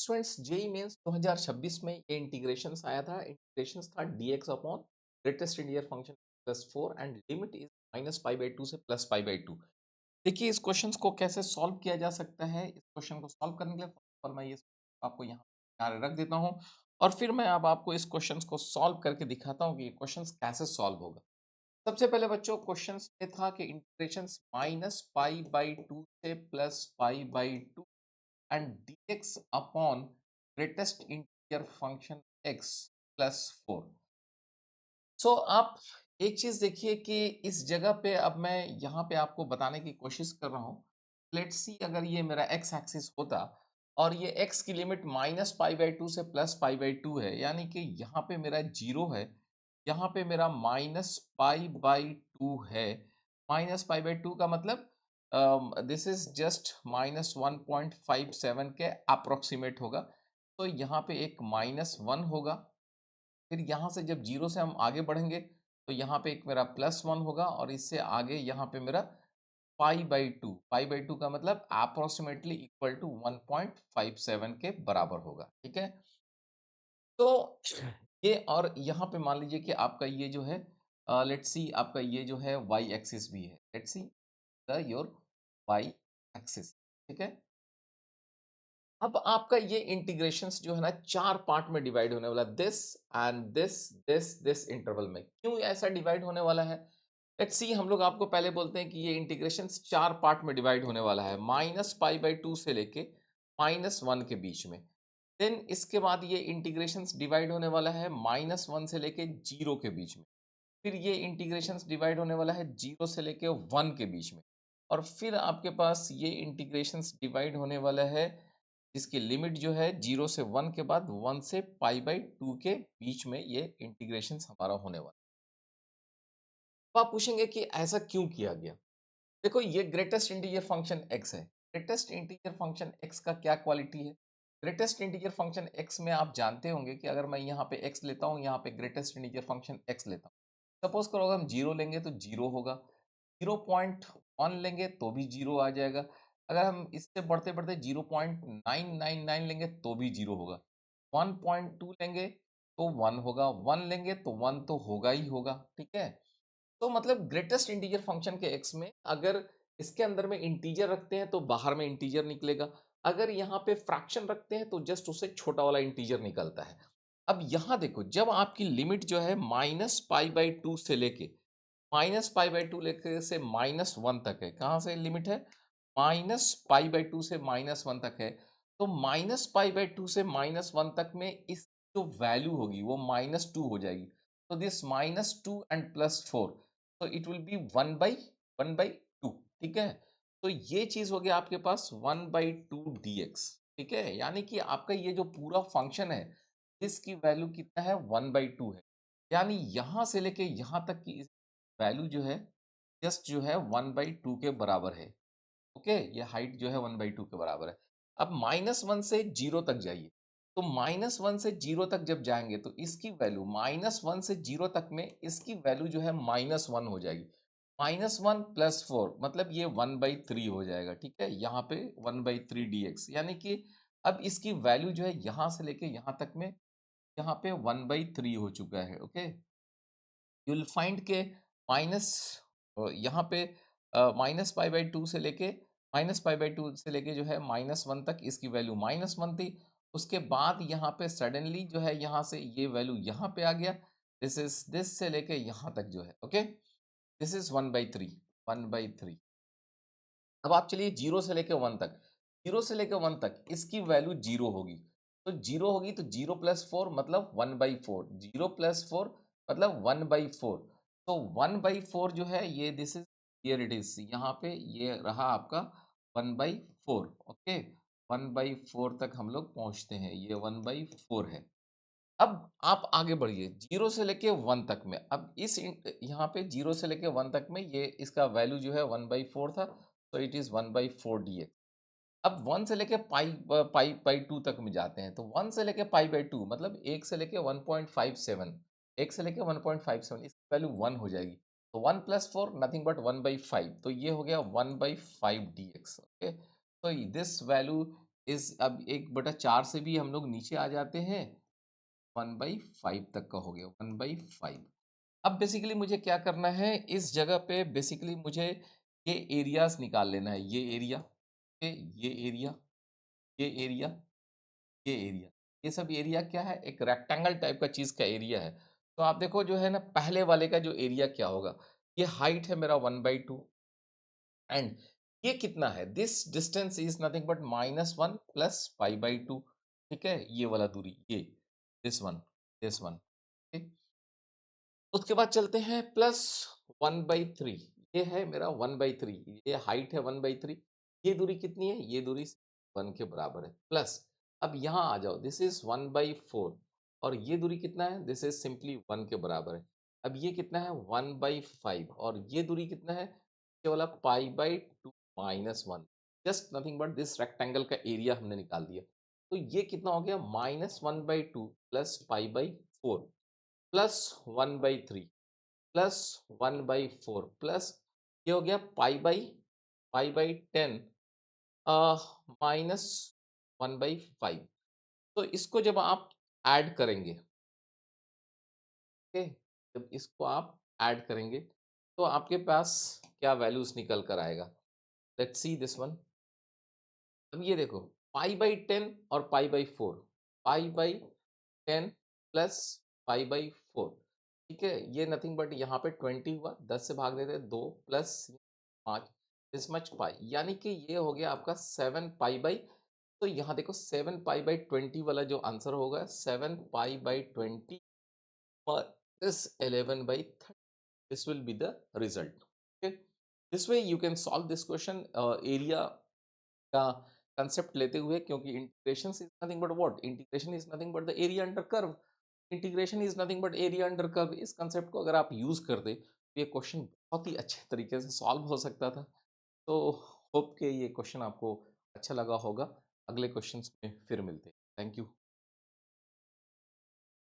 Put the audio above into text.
Students JEE mains 2026 में ये integrations आया था। इंटीग्रेशंस था dx upon greatest integer function plus 4 and limit is minus pi by 2 से प्लस पाई बाई 2। देखिए इस क्वेश्चंस को कैसे सॉल्व किया जा सकता है। इस क्वेश्चन को सॉल्व करने के लिए फर्स्ट मैं ये आपको यहाँ किनारे रख देता हूँ और फिर मैं अब आपको इस क्वेश्चंस को सॉल्व करके दिखाता हूँ कि ये क्वेश्चंस कैसे सॉल्व होगा। सबसे पहले बच्चों क्वेश्चंस में था कि इंटीग्रेशंस माइनस पाई बाई 2 से plus pi by 2 and dx upon greatest integer function x plus 4। सो आप एक चीज देखिए कि इस जगह पे अब मैं यहाँ पे आपको बताने की कोशिश कर रहा हूँ। लेट्स सी अगर ये मेरा x एक्सिस होता और ये x की लिमिट माइनस पाई बाई 2 से प्लस पाई बाई 2 है, यानी कि यहाँ पे मेरा जीरो है, यहाँ पे मेरा माइनस पाई बाई 2 है। माइनस पाई बाई 2 का मतलब दिस इज जस्ट माइनस 1.57 के अप्रोक्सीमेट होगा। तो यहाँ पे एक माइनस 1 होगा। फिर यहाँ से जब जीरो से हम आगे बढ़ेंगे तो यहाँ पे एक मेरा प्लस 1 होगा और इससे आगे यहाँ पे मेरा पाई बाई 2 का मतलब अप्रोक्सीमेटली इक्वल टू 1.57 के बराबर होगा। ठीक है, तो ये और यहाँ पे मान लीजिए कि आपका ये जो है लेट्स सी आपका ये जो है वाई एक्सिस भी है। Let's see the your Y axis. ठीक है, अब आपका ये इंटीग्रेशंस जो है ना चार पार्ट में डिवाइड होने वाला, दिस एंड दिस इंटरवल में। क्यों ऐसा डिवाइड होने वाला है? लेट्स सी, हम लोग आपको पहले बोलते हैं कि ये इंटीग्रेशंस चार पार्ट में डिवाइड होने वाला है, माइनस पाई बाई 2 से लेके माइनस 1 के बीच में। देन इसके बाद ये इंटीग्रेशंस डिवाइड होने वाला है माइनस 1 से लेके 0 के बीच में। फिर ये इंटीग्रेशंस डिवाइड होने वाला है 0 से लेके 1 के बीच में। और फिर आपके पास ये इंटीग्रेशंस डिवाइड होने वाला है जिसकी लिमिट जो है 0 से 1 के बाद 1 से पाई बाई 2 के बीच में ये इंटीग्रेशंस हमारा होने वाला है। तो आप पूछेंगे कि ऐसा क्यों किया गया? देखो ये ग्रेटेस्ट इंटीजर फंक्शन x है। ग्रेटेस्ट इंटीजर फंक्शन x का क्या क्वालिटी है? ग्रेटेस्ट इंटीजर फंक्शन x में आप जानते होंगे कि अगर मैं यहाँ पे x लेता हूँ, यहाँ पे ग्रेटेस्ट इंटीजर फंक्शन x लेता हूँ, सपोज करो अगर हम जीरो लेंगे तो जीरो होगा, 0.1 लेंगे तो भी जीरो आ जाएगा, अगर हम इससे बढ़ते बढ़ते 0.999 लेंगे तो भी जीरो होगा, 1.2 लेंगे तो 1 होगा, 1 लेंगे तो 1 तो होगा ही होगा। ठीक है, तो मतलब ग्रेटेस्ट इंटीजर फंक्शन के x में अगर इसके अंदर में इंटीजर रखते हैं तो बाहर में इंटीजर निकलेगा, अगर यहाँ पे फ्रैक्शन रखते हैं तो जस्ट उससे छोटा वाला इंटीजर निकलता है। अब यहाँ देखो, जब आपकी लिमिट जो है माइनस पाई बाई 2 से लेके से माइनस 1 तक है, कहाँ से लिमिट है? माइनस पाई बाई 2 से माइनस 1 तक है। तो माइनस पाई बाई 2 से माइनस 1 तक में इस जो वैल्यू होगी वो माइनस 2 हो जाएगी। तो दिस माइनस 2 एंड प्लस 4, तो इट विल बी 1/2। ठीक है, तो ये चीज हो गया आपके पास 1/2 dx। ठीक है, यानी कि आपका ये जो पूरा फंक्शन है इसकी वैल्यू कितना है? 1/2 है। यानी यहां से लेके यहां तक की वैल्यू जो है जस्ट जो है 1/2 के बराबर है। ओके, ये हाइट जो है 1/2 के बराबर है। अब माइनस 1 से 0 तक जाइए, तो माइनस 1 से 0 तक जब जाएंगे तो इसकी वैल्यू माइनस 1 से 0 तक में इसकी वैल्यू जो है माइनस 1 हो जाएगी। माइनस 1 प्लस 4 मतलब ये 1/3 हो जाएगा। ठीक है, यहाँ पे 1/3 dx, यानी कि अब इसकी वैल्यू जो है यहाँ से लेके यहाँ तक में यहाँ पे 1/3 हो चुका है। ओके, यू विल फाइंड के माइनस यहाँ पे माइनस पाई बाई टू से लेके जो है माइनस 1 तक इसकी वैल्यू माइनस 1 थी। उसके बाद यहाँ पे सडनली जो है यहाँ से ये वैल्यू यहाँ पे आ गया, दिस से लेके यहाँ तक जो है। Okay, this is 1/3। अब आप चलिए जीरो से लेके 1 तक, जीरो से लेके 1 तक इसकी वैल्यू जीरो होगी। तो जीरो होगी तो 0 + 4 मतलब 1/4, 0 + 4 मतलब 1/4। तो 1/4 जो है ये this is here it is, यहाँ पे ये रहा आपका 1/4। ओके, 1/4 तक हम लोग पहुंचते हैं, ये 1/4 है। अब आप आगे बढ़िए जीरो से लेके 1 तक में, अब इस यहाँ पे जीरो से लेके 1 तक में ये इसका वैल्यू जो है 1/4 था, तो इट इज 1/4 dx। अब 1 से लेके पाई पाई पाई 2 तक में जाते हैं, तो 1 से लेके पाई बाई 2 मतलब 1 से लेके 1.57, 1 से लेके 1.57 इसकी वैल्यू 1 हो जाएगी। तो 1 + 4 नथिंग बट 1/5, तो ये हो गया 1/5 dx। ओके, तो दिस वैल्यू इस अब 1/4 से भी हम लोग नीचे आ जाते हैं, 1/5 तक का हो गया, 1/5। अब बेसिकली मुझे क्या करना है, इस जगह पे बेसिकली मुझे ये एरियाज़ निकाल लेना है। ये एरिया, ओके, ये एरिया, ये एरिया, ये एरिया। ये सब एरिया क्या है? एक रेक्टेंगल टाइप का चीज़ का एरिया है। तो आप देखो जो है ना, पहले वाले का जो एरिया क्या होगा? ये हाइट है मेरा 1/2 एंड ये कितना है? This distance is nothing but -1 plus pi, ठीक है? ये वाला दूरी, ये, दिस वन, दिस वन, ठीक? उसके बाद चलते हैं प्लस 1/3, ये है मेरा 1/3, ये हाइट है 1/3, ये दूरी कितनी है? ये दूरी 1 के बराबर है। प्लस अब यहाँ आ जाओ, दिस इज़ 1/4 और ये दूरी कितना है? दिस इज़ सिंपली 1 के बराबर है। अब ये कितना है? 1/5 और ये दूरी कितना है? ये वाला पाई/2 -1, just nothing but this rectangle का एरिया हमने निकाल दिया। तो ये कितना हो गया? -1/2 प्लस पाई/4 प्लस 1/3 प्लस 1/4 प्लस ये हो गया पाई/10 माइनस 1/5। तो इसको जब आप ऐड करेंगे, ओके, जब इसको आप ऐड करेंगे तो आपके पास क्या वैल्यूज निकल कर आएगा? Let's see this one. अब ये देखो, पाई/10 और पाई/4, पाई/10 प्लस पाई/4, ठीक है? ये नथिंग बट यहाँ पे 20 हुआ, 10 से भाग देते हैं 2 प्लस 5, दिस मच पाई, यानी कि ये हो गया आपका 7 पाई/, तो यहाँ देखो 7 पाई/20 वाला जो आंसर होगा, 7 पाई/20 minus 11/30, this will be the result, okay? This way you can solve this question area का कंसेप्ट लेते हुए, क्योंकि integration is nothing but what? Integration is nothing but the area under curve. Integration is nothing but area under curve. इस concept को अगर आप use करते तो ये क्वेश्चन बहुत ही अच्छे तरीके से सॉल्व हो सकता था। तो होप के ये क्वेश्चन आपको अच्छा लगा होगा। अगले क्वेश्चंस में फिर मिलते हैं। Thank you.